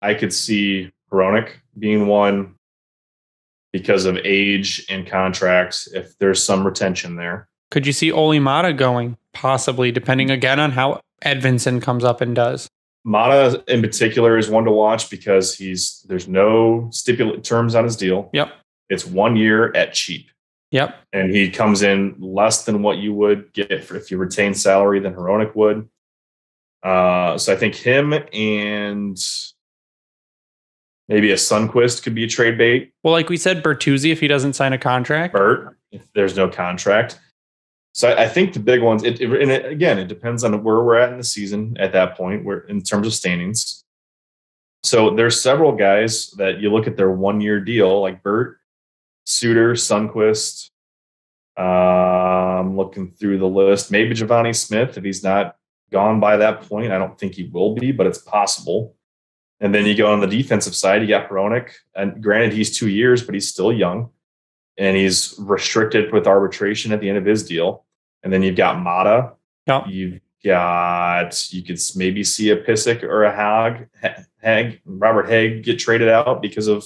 I could see Hronik being 1 because of age and contracts, if there's some retention there. Could you see Oli Mata going? Possibly, depending again on how Edvinson comes up and does. Mata in particular is one to watch because there's no stipulated terms on his deal. Yep. It's 1 year at cheap. Yep. And he comes in less than what you would get if you retain salary than Hronik would. So I think him and maybe a Sundqvist could be a trade bait. Well, like we said, Bertuzzi, if he doesn't sign a contract. Bert, if there's no contract. So I think the big ones, it depends on where we're at in the season at that point, where in terms of standings. So there's several guys that you look at their 1 year deal, like Bert, Suter, Sundqvist. I'm looking through the list. Maybe Giovanni Smith, if he's not gone by that point. I don't think he will be, but it's possible. And then you go on the defensive side, you got Hronik. And granted, he's 2 years, but he's still young. And he's restricted with arbitration at the end of his deal. And then you've got Mata. Yep. You could maybe see a Pissick or a Robert Haig get traded out because of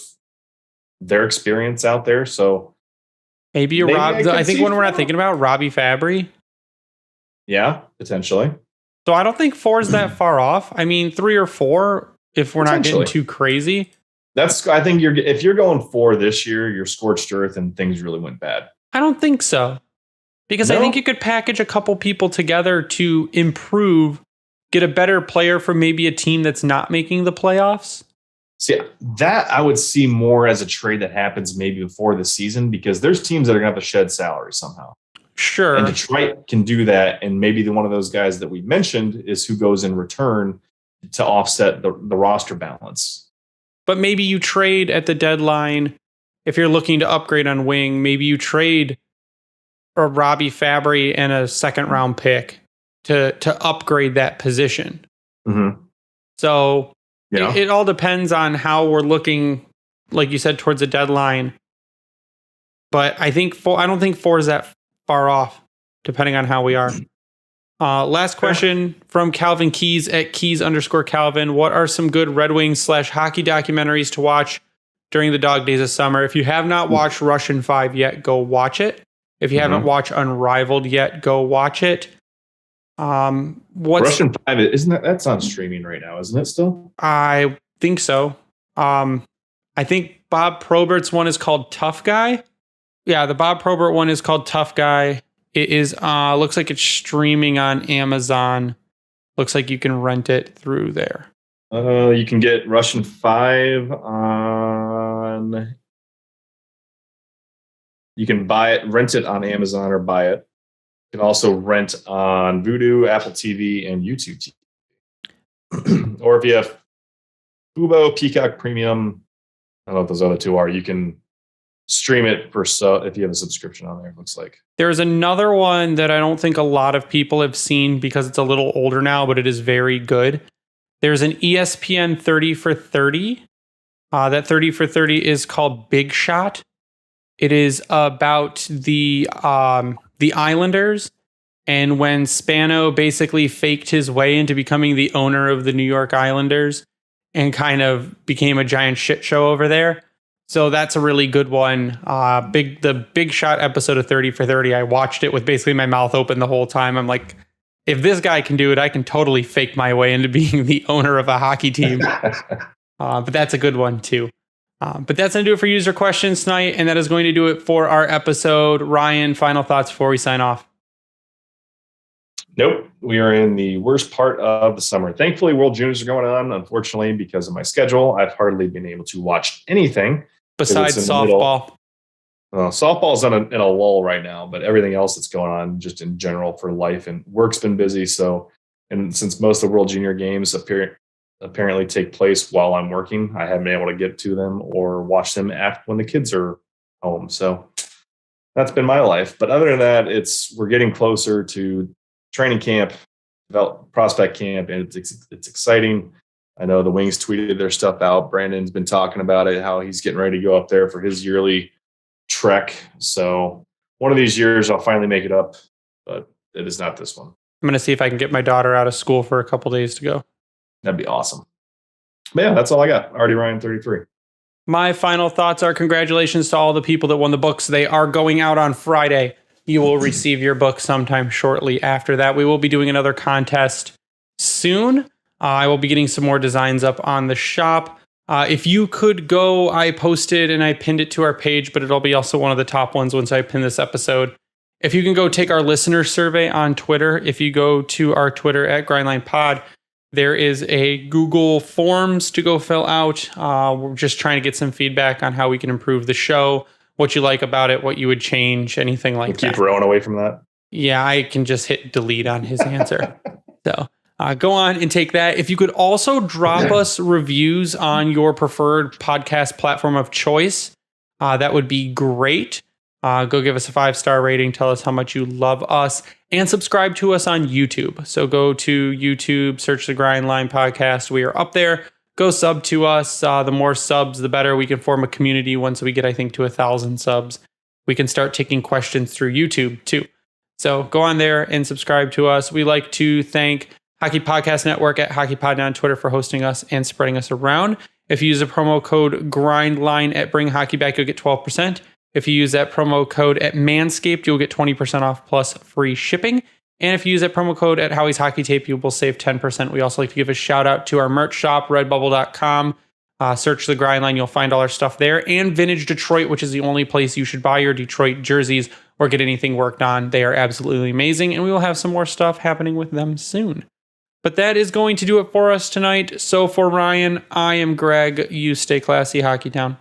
their experience out there. So maybe I think when we're not thinking about Robbie Fabry. Yeah, potentially. So I don't think 4 is that far off. I mean, 3 or 4, if we're not getting too crazy. I think if you're going 4 this year, you're scorched earth and things really went bad. I don't think so. Because I think you could package a couple people together to improve, get a better player for maybe a team that's not making the playoffs. See, that I would see more as a trade that happens maybe before the season, because there's teams that are going to have to shed salary somehow. Sure. And Detroit can do that. And maybe one of those guys that we mentioned is who goes in return to offset the roster balance. But maybe you trade at the deadline. If you're looking to upgrade on wing, maybe you trade a Robbie Fabry and a 2nd round pick to upgrade that position. Mm-hmm. So it all depends on how we're looking like you said, towards a deadline. But I don't think 4 is that far off, depending on how we are. Last question from Calvin Keys at Keys_Calvin. What are some good Red Wings / hockey documentaries to watch during the dog days of summer? If you have not watched Russian 5 yet, go watch it. If you haven't watched Unrivaled yet, go watch it. Russian 5, isn't that's on streaming right now, isn't it still? I think so. I think Bob Probert's one is called Tough Guy. Yeah, the Bob Probert one is called Tough Guy. It is looks like it's streaming on Amazon. Looks like you can rent it through there. You can get Russian 5 on. You can rent it on Amazon or buy it. You can also rent on Vudu, Apple TV, and YouTube TV. Or if you have Fubo, Peacock Premium, I don't know what those other two are, you can stream it if you have a subscription on there, it looks like. There's another one that I don't think a lot of people have seen because it's a little older now, but it is very good. There's an ESPN 30 for 30. That 30 for 30 is called Big Shot. It is about the Islanders, and when Spano basically faked his way into becoming the owner of the New York Islanders and kind of became a giant shit show over there. So that's a really good one. The Big Shot episode of 30 for 30, I watched it with basically my mouth open the whole time. I'm like, if this guy can do it, I can totally fake my way into being the owner of a hockey team. But that's a good one too. But that's going to do it for user questions tonight. And that is going to do it for our episode. Ryan, final thoughts before we sign off. Nope. We are in the worst part of the summer. Thankfully, World Juniors are going on. Unfortunately, because of my schedule, I've hardly been able to watch anything. Besides softball. Softball's in a lull right now, but everything else that's going on just in general for life and work's been busy. So, and since most of the World Junior games apparently take place while I'm working, I haven't been able to get to them or watch them when the kids are home. So that's been my life. But other than that, we're getting closer to training camp, prospect camp, and it's exciting. I know the Wings tweeted their stuff out. Brandon's been talking about it, how he's getting ready to go up there for his yearly trek. So one of these years I'll finally make it up, but it is not this one. I'm going to see if I can get my daughter out of school for a couple days to go. That'd be awesome. But yeah, that's all I got. Artie Ryan 33. My final thoughts are congratulations to all the people that won the books. They are going out on Friday. You will receive your book sometime shortly after that. We will be doing another contest soon. I will be getting some more designs up on the shop. If you could go, I posted and I pinned it to our page, but it'll be also one of the top ones once I pin this episode. If you can go take our listener survey on Twitter, if you go to our Twitter at GrindlinePod, there is a Google Forms to go fill out. We're just trying to get some feedback on how we can improve the show, what you like about it, what you would change, anything like that. Keep Rowan away from that. Yeah, I can just hit delete on his answer. So go on and take that. If you could also drop us reviews on your preferred podcast platform of choice, that would be great. Go give us a 5-star rating. Tell us how much you love us and subscribe to us on YouTube. So go to YouTube, search the Grindline Podcast. We are up there. Go sub to us. The more subs, the better. We can form a community once we get, I think, to 1,000 subs. We can start taking questions through YouTube too. So go on there and subscribe to us. We like to thank Hockey Podcast Network at HockeyPod on Twitter for hosting us and spreading us around. If you use a promo code GRINDLINE at Bring Hockey Back, you'll get 12%. If you use that promo code at Manscaped, you'll get 20% off plus free shipping. And if you use that promo code at Howie's Hockey Tape, you will save 10%. We also like to give a shout out to our merch shop, redbubble.com. Search the Grindline. You'll find all our stuff there. And Vintage Detroit, which is the only place you should buy your Detroit jerseys or get anything worked on. They are absolutely amazing. And we will have some more stuff happening with them soon. But that is going to do it for us tonight. So for Ryan, I am Greg. You stay classy, Hockey Town.